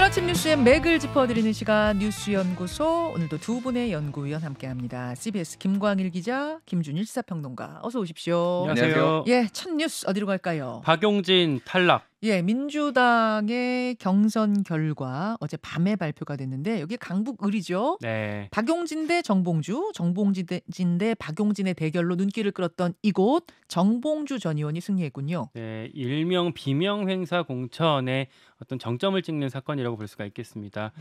아침 뉴스의 맥을 짚어드리는 시간 뉴스연구소. 오늘도 두 분의 연구위원 함께합니다. CBS 김광일 기자, 김준일 시사평론가. 어서 오십시오. 안녕하세요. 예, 첫 뉴스 어디로 갈까요? 박용진 탈락. 예, 민주당의 경선 결과 어제 밤에 발표가 됐는데 여기 강북을이죠. 네. 박용진 대 정봉주, 정봉진 대 박용진의 대결로 눈길을 끌었던 이곳 정봉주 전 의원이 승리했군요. 네, 일명 비명 행사 공천의 어떤 정점을 찍는 사건이라고 볼 수가 있겠습니다.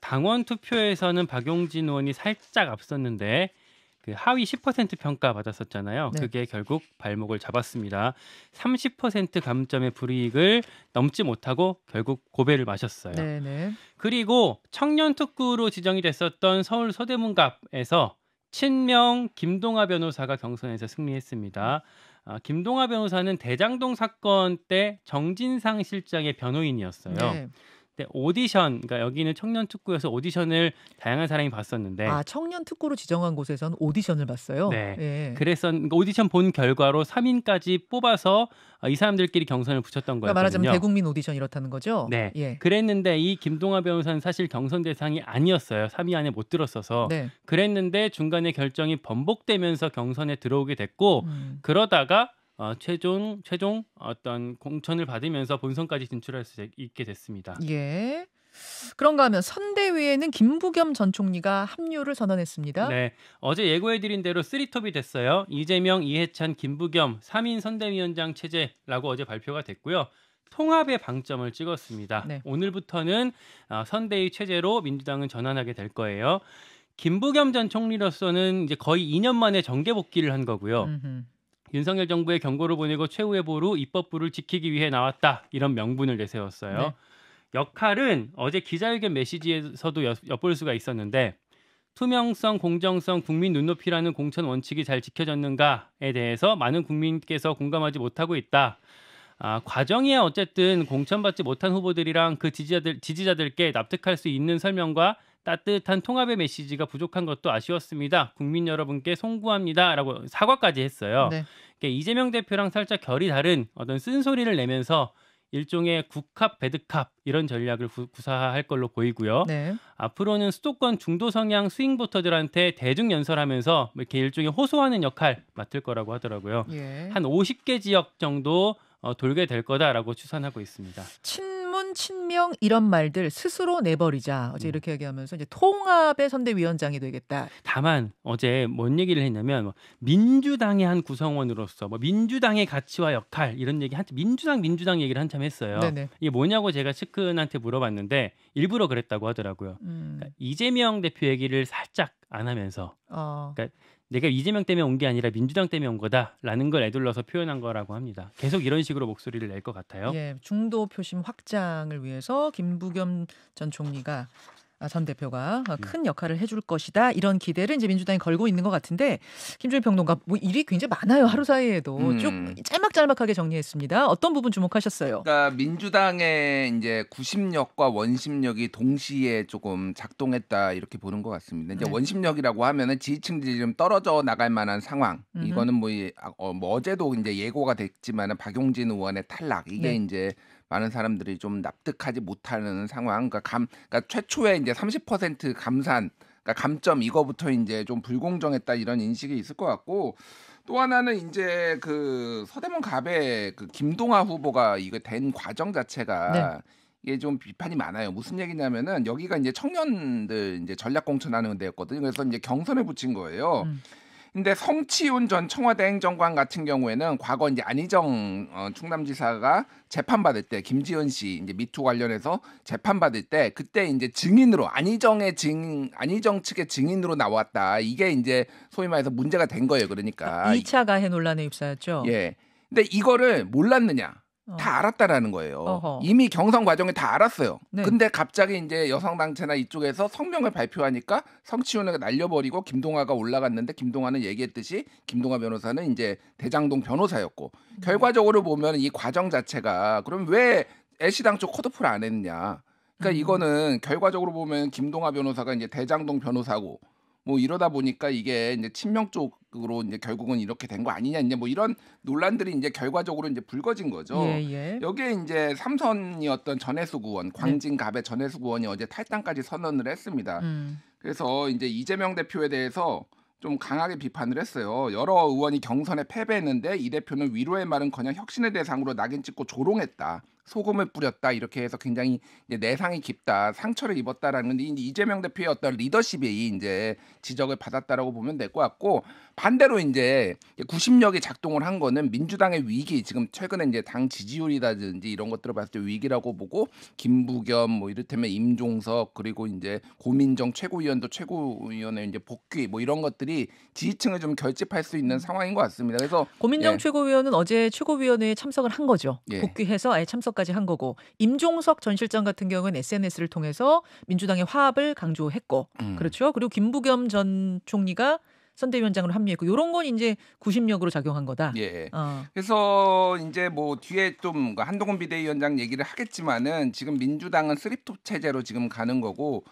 당원 투표에서는 박용진 의원이 살짝 앞섰는데 그 하위 10% 평가 받았었잖아요. 네. 그게 결국 발목을 잡았습니다. 30% 감점의 불이익을 넘지 못하고 결국 고배를 마셨어요. 네네. 그리고 청년 특구로 지정이 됐었던 서울 서대문갑에서 친명 김동아 변호사가 경선에서 승리했습니다. 김동아 변호사는 대장동 사건 때 정진상 실장의 변호인이었어요. 네. 근데 오디션, 그러니까 여기는 청년 특구에서 오디션을 다양한 사람이 봤었는데, 청년 특구로 지정한 곳에서는 오디션을 봤어요. 네. 예. 그래서 오디션 본 결과로 3인까지 뽑아서 이 사람들끼리 경선을 붙였던 그러니까 거였거든요. 말하자면 대국민 오디션 이렇다는 거죠. 네. 예. 그랬는데 이 김동아 변호사는 사실 경선 대상이 아니었어요. 3위 안에 못 들었어서. 네. 그랬는데 중간에 결정이 번복되면서 경선에 들어오게 됐고, 그러다가 최종 어떤 공천을 받으면서 본선까지 진출할 수 있게 됐습니다. 예. 그런가 하면 선대위에는 김부겸 전 총리가 합류를 선언했습니다. 네, 어제 예고해드린 대로 3톱이 됐어요. 이재명, 이해찬, 김부겸 3인 선대위원장 체제라고 어제 발표가 됐고요. 통합의 방점을 찍었습니다. 네. 오늘부터는 선대위 체제로 민주당은 전환하게 될 거예요. 김부겸 전 총리로서는 이제 거의 2년 만에 정계 복귀를 한 거고요. 윤석열 정부의 경고를 보내고 최후의 보루 입법부를 지키기 위해 나왔다. 이런 명분을 내세웠어요. 네. 역할은 어제 기자회견 메시지에서도 엿볼 수가 있었는데 투명성, 공정성, 국민 눈높이라는 공천 원칙이 잘 지켜졌는가에 대해서 많은 국민께서 공감하지 못하고 있다. 과정이야 어쨌든 공천받지 못한 후보들이랑 그 지지자들께 납득할 수 있는 설명과 따뜻한 통합의 메시지가 부족한 것도 아쉬웠습니다. 국민 여러분께 송구합니다라고 사과까지 했어요. 네. 그러니까 이재명 대표랑 살짝 결이 다른 어떤 쓴소리를 내면서 일종의 국합, 배드캅 이런 전략을 구사할 걸로 보이고요. 네. 앞으로는 수도권 중도 성향 스윙 보터들한테 대중 연설하면서 이렇게 일종의 호소하는 역할 맡을 거라고 하더라고요. 예. 한 50개 지역 정도 돌게 될 거다라고 추산하고 있습니다. 친문, 친명 이런 말들 스스로 내버리자. 어제 이렇게 얘기하면서 이제 통합의 선대위원장이 되겠다. 다만 어제 뭔 얘기를 했냐면 민주당의 한 구성원으로서 민주당의 가치와 역할 이런 얘기 민주당 얘기를 한참 했어요. 네네. 이게 뭐냐고 제가 측근한테 물어봤는데 일부러 그랬다고 하더라고요. 그러니까 이재명 대표 얘기를 살짝 안 하면서 그러니까 내가 이재명 때문에 온 게 아니라 민주당 때문에 온 거다라는 걸 애둘러서 표현한 거라고 합니다. 계속 이런 식으로 목소리를 낼 것 같아요. 예, 중도 표심 확장을 위해서 김부겸 전 대표가 큰 역할을 해줄 것이다. 이런 기대를 이제 민주당이 걸고 있는 것 같은데 김준일 평론가 일이 굉장히 많아요. 하루 사이에도 쭉 짤막짤막하게 정리했습니다. 어떤 부분 주목하셨어요? 그러니까 민주당의 이제 구심력과 원심력이 동시에 조금 작동했다 이렇게 보는 것 같습니다. 이제 네. 원심력이라고 하면은 지지층들이 좀 떨어져 나갈 만한 상황. 이거는 어제도 이제 예고가 됐지만은 박용진 의원의 탈락 이게 네. 이제 많은 사람들이 좀 납득하지 못하는 상황. 그러니까 최초에 이제 30% 감산, 그러니까 감점 이거부터 이제 좀 불공정했다 이런 인식이 있을 것 같고 또 하나는 이제 그 서대문 갑의 그 김동아 후보가 이거 된 과정 자체가 네. 이게 좀 비판이 많아요. 무슨 얘기냐면은 여기가 이제 청년들 이제 전략 공천하는 데였거든요. 그래서 이제 경선에 붙인 거예요. 근데 성치훈 전 청와대 행정관 같은 경우에는 과거 이제 안희정 충남지사가 재판받을 때 김지은 씨 이제 미투 관련해서 재판받을 때 그때 이제 증인으로 안희정 측의 증인으로 나왔다. 이게 이제 소위 말해서 문제가 된 거예요. 그러니까 2차 가해 논란에 휩싸였죠. 예. 근데 이거를 몰랐느냐? 다 알았다라는 거예요. 어허. 이미 경선 과정에 다 알았어요. 네. 근데 갑자기 이제 여성단체나 이쪽에서 성명을 발표하니까 성치훈을 날려버리고 김동아가 올라갔는데 김동아는 얘기했듯이 김동아 변호사는 이제 대장동 변호사였고 결과적으로 보면 이 과정 자체가 그럼 왜 애시당 초 컷오프를 안 했느냐. 그러니까 이거는 결과적으로 보면 김동아 변호사가 이제 대장동 변호사고 뭐 이러다 보니까 이게 이제 친명 쪽으로 이제 결국은 이렇게 된 거 아니냐 이제 뭐 이런 논란들이 이제 결과적으로 이제 불거진 거죠. 예. 여기에 이제 3선이었던 전해수 구원, 광진갑의 전해수 구원이 어제 탈당까지 선언을 했습니다. 그래서 이제 이재명 대표에 대해서 좀 강하게 비판을 했어요. 여러 의원이 경선에 패배했는데 이 대표는 위로의 말은커녕 혁신의 대상으로 낙인 찍고 조롱했다. 소금을 뿌렸다. 이렇게 해서 굉장히 이제 내상이 깊다. 상처를 입었다라는 건데 이재명 대표의 어떤 리더십이 이제 지적을 받았다라고 보면 될 것 같고 반대로 이제 구심력이 작동을 한 거는 민주당의 위기 지금 최근에 이제 당 지지율이라든지 이런 것들을 봤을 때 위기라고 보고 김부겸 뭐 이를테면 임종석 그리고 이제 고민정 최고위원도 최고위원의 이제 복귀 뭐 이런 것들이 지지층을 좀 결집할 수 있는 상황인 것 같습니다. 그래서 고민정 최고위원은 어제 최고위원회에 참석을 한 거죠. 복귀해서 아예 참석까지 한 거고 임종석 전 실장 같은 경우는 SNS를 통해서 민주당의 화합을 강조했고 그렇죠. 그리고 김부겸 전 총리가 선대위원장으로 합류했고 이런 건 이제 구심력으로 작용한 거다. 그래서 이제 뭐 뒤에 좀 한동훈 비대위원장 얘기를 하겠지만은 지금 민주당은 쓰리톱 체제로 지금 가는 거고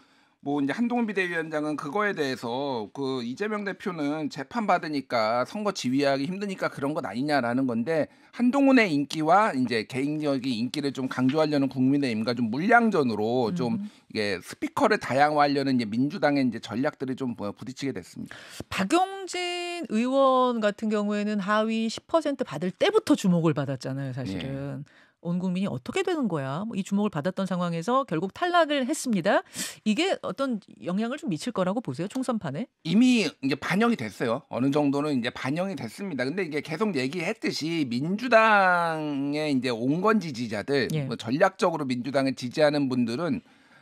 뭐 이제 한동훈 비대위원장은 그거에 대해서 그 이재명 대표는 재판 받으니까 선거 지휘하기 힘드니까 그런 것 아니냐라는 건데 한동훈의 인기와 이제 개인적인 인기를 좀 강조하려는 국민의힘과 좀 물량전으로 좀 이게 스피커를 다양화하려는 이제 민주당의 이제 전략들이 좀 부딪히게 됐습니다. 박용진 의원 같은 경우에는 하위 10% 받을 때부터 주목을 받았잖아요, 사실은. 온 국민이 어떻게 되는 거야? 이 주목을 받았던 상황에서 결국 탈락을 했습니다. 이게 어떤 영향을 좀 미칠 거라고 보세요? 총선판에? 이미 이제 반영이 됐어요. 어느 정도는 이제 반영이 됐습니다. 근데 이게 계속 얘기했듯이 민주당의 이제 온건 지지자들, 뭐 전략적으로 민주당을 지지하는 분들은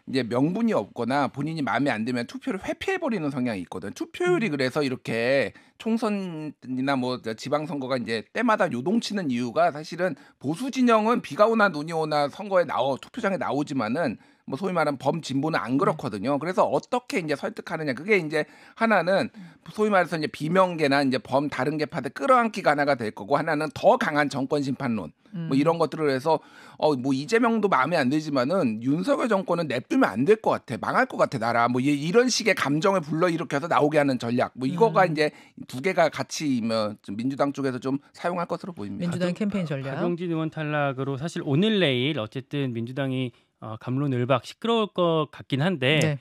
이제 명분이 없거나 본인이 마음에 안 들면 투표를 회피해버리는 성향이 있거든. 투표율이 그래서 이렇게 총선이나 뭐 지방선거가 이제 때마다 요동치는 이유가 사실은 보수 진영은 비가 오나 눈이 오나 선거에 투표장에 나오지만은 뭐 소위 말하는 범진보는 안 그렇거든요. 그래서 어떻게 이제 설득하느냐. 그게 이제 하나는 소위 말해서 이제 비명계나 이제 다른 계파들 끌어안기가 하나가 될 거고 하나는 더 강한 정권 심판론. 뭐 이런 것들을 해서 뭐 이재명도 마음에 안 들지만은 윤석열 정권은 냅두면 안 될 것 같아. 망할 것 같아 나라. 뭐 이런 식의 감정을 불러일으켜서 나오게 하는 전략. 뭐 이거가 이제 두 개가 같이 뭐 민주당 쪽에서 좀 사용할 것으로 보입니다. 민주당 캠페인 전략. 박용진 의원 탈락으로 사실 오늘 내일 어쨌든 민주당이 갑론을박 시끄러울 것 같긴 한데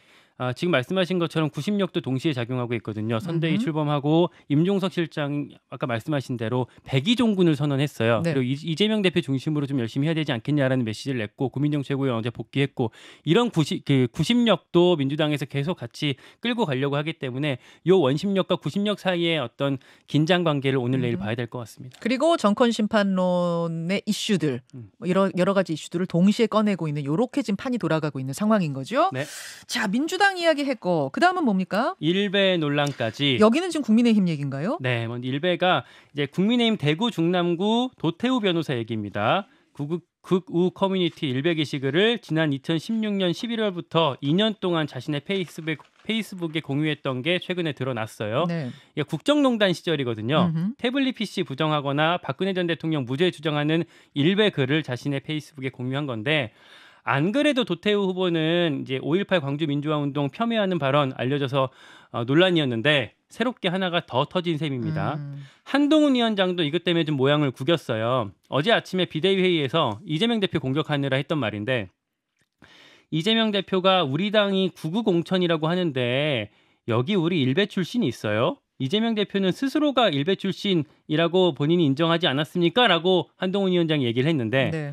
지금 말씀하신 것처럼 구심력도 동시에 작용하고 있거든요. 선대위 출범하고 임종석 실장 아까 말씀하신 대로 백의종군을 선언했어요. 그리고 이재명 대표 중심으로 좀 열심히 해야 되지 않겠냐라는 메시지를 냈고 고민정 최고위원 어제 복귀했고 이런 구심력도 민주당에서 계속 같이 끌고 가려고 하기 때문에 이 원심력과 구심력 사이의 어떤 긴장 관계를 오늘 내일 봐야 될 것 같습니다. 그리고 정권 심판론의 이슈들 여러 가지 이슈들을 동시에 꺼내고 있는 이렇게 지금 판이 돌아가고 있는 상황인 거죠. 자, 민주당 이야기했고 그다음은 뭡니까? 일베 논란까지. 여기는 지금 국민의힘 얘기인가요? 네, 일베가 이제 국민의힘 대구 중남구 도태우 변호사 얘기입니다. 극우 커뮤니티 일베 게시글을 지난 2016년 11월부터 2년 동안 자신의 페이스북에 공유했던 게 최근에 드러났어요. 이게 국정농단 시절이거든요. 태블릿 PC 부정하거나 박근혜 전 대통령 무죄 주장하는 일베 글을 자신의 페이스북에 공유한 건데 안 그래도 도태우 후보는 이제 5.18 광주 민주화 운동 폄훼하는 발언 알려져서 논란이었는데 새롭게 하나가 더 터진 셈입니다. 한동훈 위원장도 이것 때문에 좀 모양을 구겼어요. 어제 아침에 비대위 회의에서 이재명 대표 공격하느라 했던 말인데 이재명 대표가 우리 당이 구구 공천이라고 하는데 여기 우리 일베 출신이 있어요? 이재명 대표는 스스로가 일베 출신이라고 본인이 인정하지 않았습니까? 라고 한동훈 위원장이 얘기를 했는데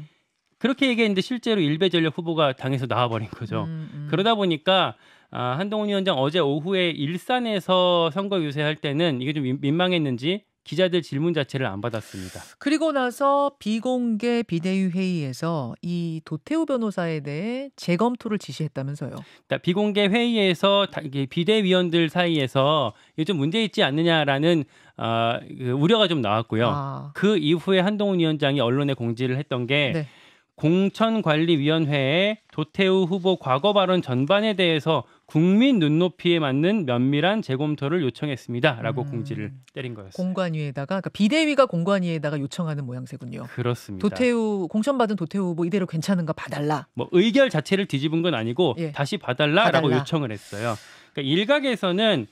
그렇게 얘기했는데 실제로 일베 전력 후보가 당에서 나와버린 거죠. 그러다 보니까 한동훈 위원장 어제 오후에 일산에서 선거 유세할 때는 이게 좀 민망했는지 기자들 질문 자체를 안 받았습니다. 그리고 나서 비공개 비대위 회의에서 이 도태우 변호사에 대해 재검토를 지시했다면서요. 그러니까 비공개 회의에서 비대위원들 사이에서 이게 좀 문제 있지 않느냐라는 우려가 좀 나왔고요. 그 이후에 한동훈 위원장이 언론에 공지를 했던 게 공천관리위원회에 도태우 후보 과거 발언 전반에 대해서 국민 눈높이에 맞는 면밀한 재검토를 요청했습니다라고 공지를 때린 거였어요. 공관위에다가 그러니까 비대위가 공관위에다가 요청하는 모양새군요. 그렇습니다. 공천받은 도태우 후보 이대로 괜찮은가 봐달라. 뭐 의결 자체를 뒤집은 건 아니고 다시 봐달라라고 요청을 했어요. 그러니까 일각에서는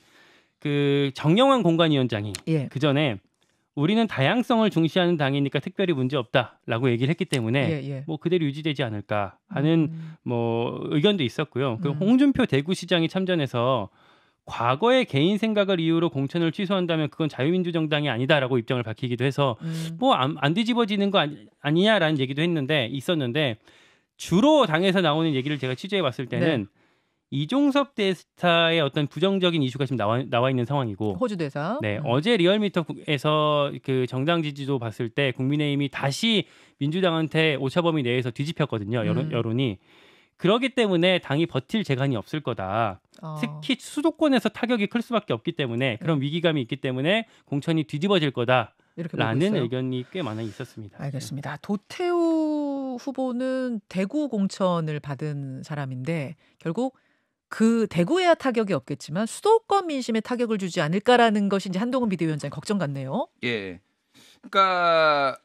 그 정영환 공관위원장이 예. 그 전에 우리는 다양성을 중시하는 당이니까 특별히 문제 없다라고 얘기를 했기 때문에 예. 뭐 그대로 유지되지 않을까 하는 뭐 의견도 있었고요. 그 홍준표 대구시장이 참전해서 과거의 개인 생각을 이유로 공천을 취소한다면 그건 자유민주정당이 아니다라고 입장을 밝히기도 해서 뭐 안 뒤집어지는 거 아니냐라는 얘기도 있었는데 주로 당에서 나오는 얘기를 제가 취재해 봤을 때는 이종섭 대스타의 어떤 부정적인 이슈가 지금 나와 있는 상황이고 호주 대사. 네, 어제 리얼미터에서 그 정당 지지도 봤을 때 국민의힘이 다시 민주당한테 오차범위 내에서 뒤집혔거든요. 여론이. 그러기 때문에 당이 버틸 재간이 없을 거다. 특히 수도권에서 타격이 클 수밖에 없기 때문에 그런 위기감이 있기 때문에 공천이 뒤집어질 거다라는 의견이 꽤 많이 있었습니다. 알겠습니다. 도태우 후보는 대구 공천을 받은 사람인데 결국 그 대구에야 타격이 없겠지만 수도권 민심에 타격을 주지 않을까라는 것이 이제 한동훈 비대위원장의 걱정 같네요. 예. 그러니까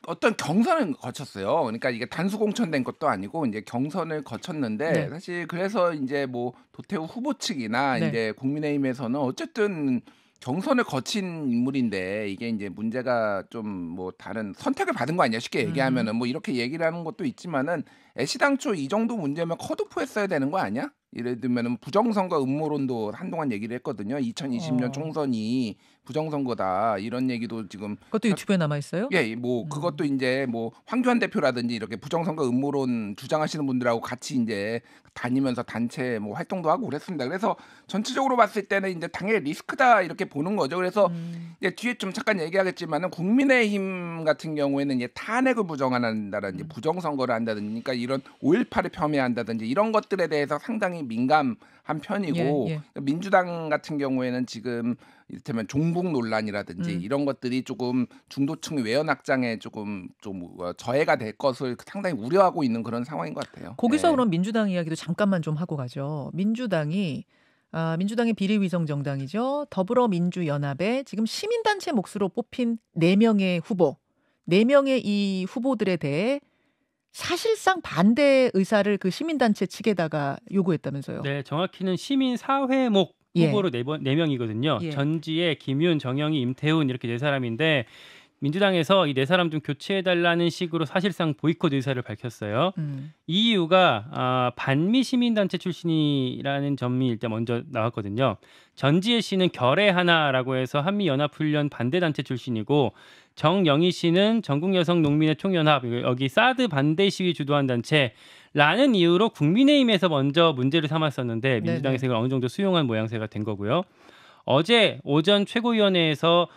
어떤 경선을 거쳤어요. 그러니까 이게 단수 공천된 것도 아니고 이제 경선을 거쳤는데 사실 그래서 이제 뭐 도태우 후보 측이나 이제 국민의힘에서는 어쨌든 경선을 거친 인물인데 이게 이제 문제가 좀 뭐 다른 선택을 받은 거 아니야 쉽게 얘기하면은 뭐 이렇게 얘기를 하는 것도 있지만은 애시당초 이 정도 문제면 컷오프했어야 되는 거 아니야? 예를 들면은 부정선거 음모론도 한동안 얘기를 했거든요. 2020년 총선이 부정선거다 이런 얘기도 지금 그것도 유튜브에 남아 있어요? 예, 뭐 그것도 이제 뭐 황교안 대표라든지 이렇게 부정선거 음모론 주장하시는 분들하고 같이 이제 다니면서 단체 뭐 활동도 하고 그랬습니다. 그래서 전체적으로 봤을 때는 이제 당의 리스크다 이렇게 보는 거죠. 그래서 이제 뒤에 좀 잠깐 얘기하겠지만은 국민의힘 같은 경우에는 이제 탄핵을 부정한다든지 부정선거를 한다든지 그러니까 이런 5.18을 폄훼한다든지 이런 것들에 대해서 상당히 민감한 편이고 민주당 같은 경우에는 지금 이를테면 종북 논란이라든지 이런 것들이 조금 중도층 외연 확장에 조금 좀 저해가 될 것을 상당히 우려하고 있는 그런 상황인 것 같아요. 거기서 그럼 민주당 이야기도 잠깐만 좀 하고 가죠. 민주당의 비례위성 정당이죠. 더불어민주연합에 지금 시민단체 몫으로 뽑힌 4명의 후보, 4명의 이 후보들에 대해 사실상 반대 의사를 그 시민단체 측에다가 요구했다면서요. 네, 정확히는 시민사회목 후보로 4명이거든요. 전지혜, 김윤, 정영희, 임태훈 이렇게 4사람인데 민주당에서 이 4사람 좀 교체해달라는 식으로 사실상 보이콧 의사를 밝혔어요. 이 이유가 반미 시민단체 출신이라는 점이 일단 먼저 나왔거든요. 전지혜 씨는 결의 하나라고 해서 한미연합훈련 반대단체 출신이고 정영희 씨는 전국여성농민의 총연합 여기 사드 반대 시위 주도한 단체라는 이유로 국민의힘에서 먼저 문제를 삼았었는데 민주당에서 이걸 어느 정도 수용한 모양새가 된 거고요. 어제 오전 최고위원회에서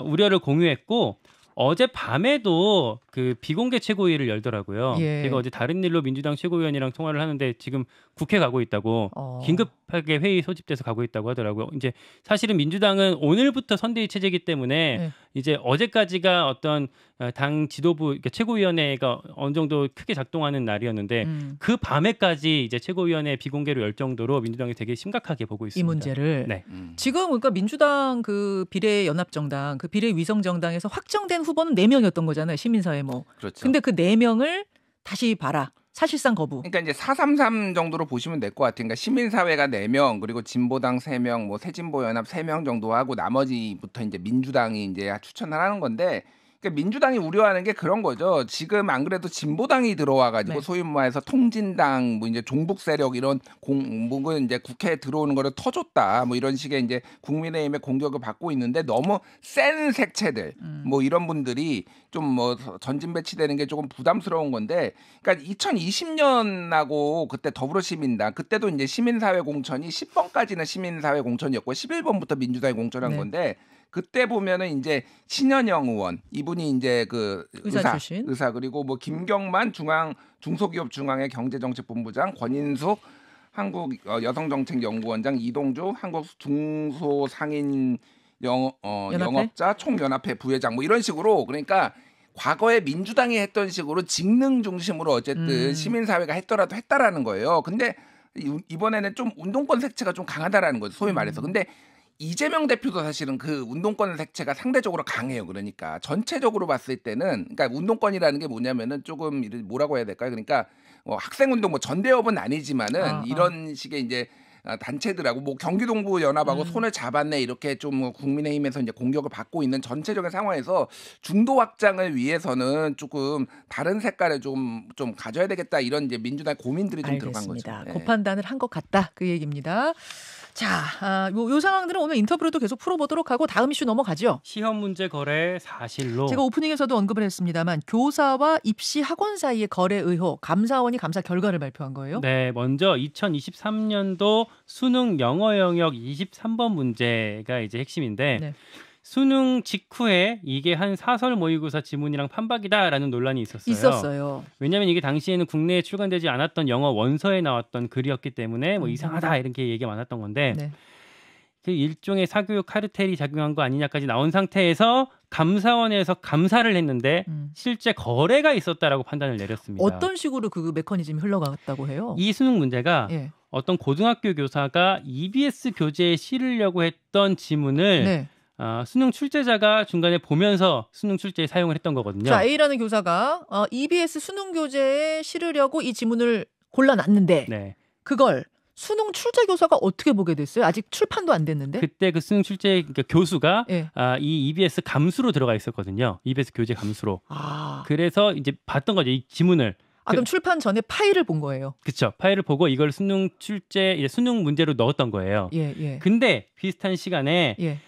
우려를 공유했고 어제 밤에도 그 비공개 최고위를 열더라고요. 제가 어제 다른 일로 민주당 최고위원이랑 통화를 하는데 지금 국회 가고 있다고 긴급하게 회의 소집돼서 가고 있다고 하더라고요. 이제 사실은 민주당은 오늘부터 선대위 체제이기 때문에 이제 어제까지가 어떤 당 지도부 그러니까 최고위원회가 어느 정도 크게 작동하는 날이었는데 그 밤에까지 이제 최고위원회 비공개로 열 정도로 민주당이 되게 심각하게 보고 있습니다. 이 문제를 지금 그러니까 민주당 그 비례연합정당 그 비례위성정당에서 확정된 후보는 4명이었던 거잖아요. 시민사회목. 그렇죠. 근데 그 4명을 다시 봐라. 사실상 거부. 그러니까 이제 433 정도로 보시면 될 것 같아요. 그러니까 시민사회가 4명, 그리고 진보당 3명, 뭐 새진보연합 3명 정도 하고 나머지부터 이제 민주당이 이제 추천을 하는 건데, 그러니까 민주당이 우려하는 게 그런 거죠. 지금 안 그래도 진보당이 들어와가지고 소위 말해서 통진당, 뭐 이제 종북 세력 이런 공북은 이제 국회에 들어오는 거를 터줬다. 뭐 이런 식의 이제 국민의힘의 공격을 받고 있는데 너무 센 색채들, 뭐 이런 분들이 좀 뭐 전진 배치되는 게 조금 부담스러운 건데, 그러니까 2020년하고 그때 더불어시민당 그때도 이제 시민사회 공천이 10번까지는 시민사회 공천이었고 11번부터 민주당이 공천한 건데. 그때 보면은 이제 신현영 의원 이분이 이제 그 의사 그리고 뭐 김경만 중소기업 중앙회 경제정책본부장 권인숙 한국 여성정책연구원장 이동주 한국 중소상인 영업자 총연합회 부회장 뭐 이런 식으로 그러니까 과거에 민주당이 했던 식으로 직능 중심으로 어쨌든 시민사회가 했더라도 했다라는 거예요. 근데 이번에는 좀 운동권 색채가 좀 강하다라는 거죠. 소위 말해서. 근데 이재명 대표도 사실은 그 운동권 색채가 상대적으로 강해요. 그러니까 전체적으로 봤을 때는 그러니까 운동권이라는 게 뭐냐면은 조금 뭐라고 해야 될까요? 그러니까 학생 운동 뭐 전대협은 아니지만은 이런 식의 이제 단체들하고 뭐 경기동부 연합하고 손을 잡았네 이렇게 좀 국민의힘에서 이제 공격을 받고 있는 전체적인 상황에서 중도 확장을 위해서는 조금 다른 색깔을 좀 가져야 되겠다 이런 이제 민주당의 고민들이 좀 들어간 거죠. 알겠습니다. 그 판단을 한 것 같다 그 얘기입니다. 자, 요 상황들은 오늘 인터뷰로도 계속 풀어보도록 하고 다음 이슈 넘어가죠. 시험 문제 거래 사실로. 제가 오프닝에서도 언급을 했습니다만 교사와 입시 학원 사이의 거래 의혹 감사원이 감사 결과를 발표한 거예요. 네, 먼저 2023년도 수능 영어 영역 23번 문제가 이제 핵심인데 네. 수능 직후에 이게 한 사설 모의고사 지문이랑 판박이다라는 논란이 있었어요. 왜냐하면 이게 당시에는 국내에 출간되지 않았던 영어 원서에 나왔던 글이었기 때문에 뭐 이상하다 이렇게 얘기가 많았던 건데 네. 그 일종의 사교육 카르텔이 작용한 거 아니냐까지 나온 상태에서 감사원에서 감사를 했는데 실제 거래가 있었다라고 판단을 내렸습니다. 어떤 식으로 그 메커니즘이 흘러갔다고 해요? 이 수능 문제가 예. 어떤 고등학교 교사가 EBS 교재에 실으려고 했던 지문을 네. 수능 출제자가 중간에 보면서 수능 출제에 사용을 했던 거거든요. 자, A라는 교사가 EBS 수능 교재에 실으려고 이 지문을 골라놨는데 네. 그걸 수능 출제 교사가 어떻게 보게 됐어요? 아직 출판도 안 됐는데. 그때 그 수능 출제 그러니까 교수가 예. 이 EBS 감수로 들어가 있었거든요. EBS 교재 감수로. 아, 그래서 이제 봤던 거죠. 이 지문을. 그럼 출판 전에 파일을 본 거예요. 그렇죠. 파일을 보고 이걸 수능 출제 이제 수능 문제로 넣었던 거예요. 예, 예. 근데 비슷한 시간에 예.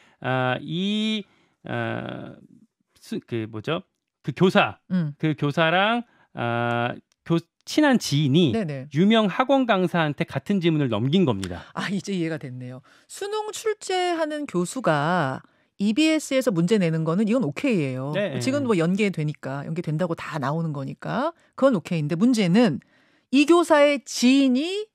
그 교사랑 친한 지인이 네네. 유명 학원 강사한테 같은 지문을 넘긴 겁니다. 아, 이제 이해가 됐네요. 수능 출제하는 교수가 EBS에서 문제 내는 거는 이건 오케이예요. 네. 지금 뭐 연계된다고 다 나오는 거니까 그건 오케이인데 문제는 이 교사의 지인이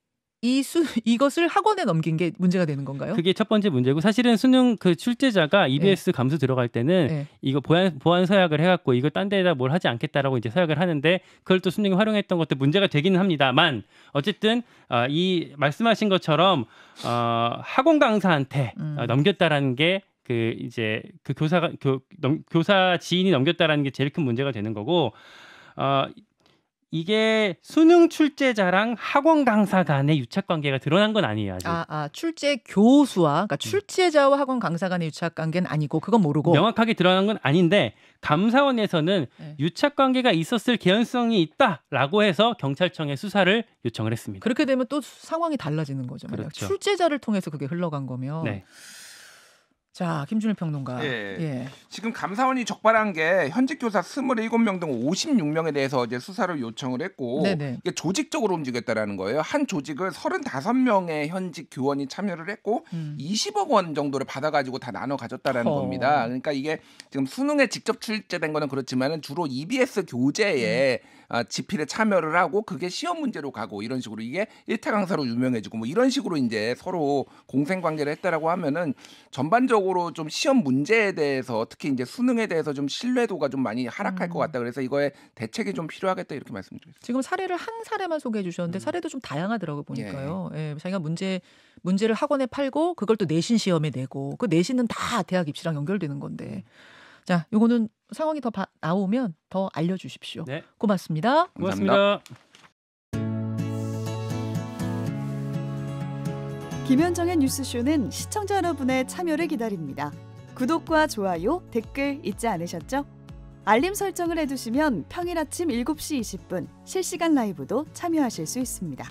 이것을 학원에 넘긴 게 문제가 되는 건가요? 그게 첫 번째 문제고 사실은 수능 그 출제자가 EBS 감수 들어갈 때는 이거 보안 서약을 해갖고 이거 딴 데다 뭘 하지 않겠다라고 이제 서약을 하는데 그걸 또 수능에 활용했던 것도 문제가 되기는 합니다만 어쨌든 이 말씀하신 것처럼 학원 강사한테 넘겼다라는 게 그 이제 그 교사 지인이 넘겼다라는 게 제일 큰 문제가 되는 거고 이게 수능 출제자랑 학원 강사 간의 유착 관계가 드러난 건 아니에요. 아직. 출제 교수와 그러니까 출제자와 학원 강사 간의 유착 관계는 아니고 그건 모르고 명확하게 드러난 건 아닌데 감사원에서는 유착 관계가 있었을 개연성이 있다라고 해서 경찰청에 수사를 요청을 했습니다. 그렇게 되면 또 상황이 달라지는 거죠. 그렇죠. 출제자를 통해서 그게 흘러간 거면. 네. 자, 김준일 평론가. 예. 지금 감사원이 적발한 게 현직 교사 27명 등 56명에 대해서 이제 수사를 요청을 했고 이게 조직적으로 움직였다라는 거예요. 한 조직을 35명의 현직 교원이 참여를 했고 20억 원 정도를 받아가지고 다 나눠 가졌다라는 겁니다. 그러니까 이게 지금 수능에 직접 출제된 거는 그렇지만은 주로 EBS 교재에 집필에 참여를 하고 그게 시험 문제로 가고 이런 식으로 이게 일타 강사로 유명해지고 뭐 이런 식으로 이제 서로 공생 관계를 했다라고 하면은 전반적으로 좀 시험 문제에 대해서 특히 이제 수능에 대해서 좀 신뢰도가 좀 많이 하락할 것 같다. 그래서 이거에 대책이 좀 필요하겠다 이렇게 말씀드렸습니다. 지금 사례를 한 사례만 소개해 주셨는데 사례도 좀 다양하더라고 보니까요. 예, 자기가 문제를 학원에 팔고 그걸 또 내신 시험에 내고 그 내신은 다 대학 입시랑 연결되는 건데. 자, 요거는 상황이 더 나오면 더 알려주십시오. 네. 고맙습니다. 고맙습니다. 김현정의 뉴스쇼는 시청자 여러분의 참여를 기다립니다. 구독과 좋아요, 댓글 잊지 않으셨죠? 알림 설정을 해두시면 평일 아침 7시 20분 실시간 라이브도 참여하실 수 있습니다.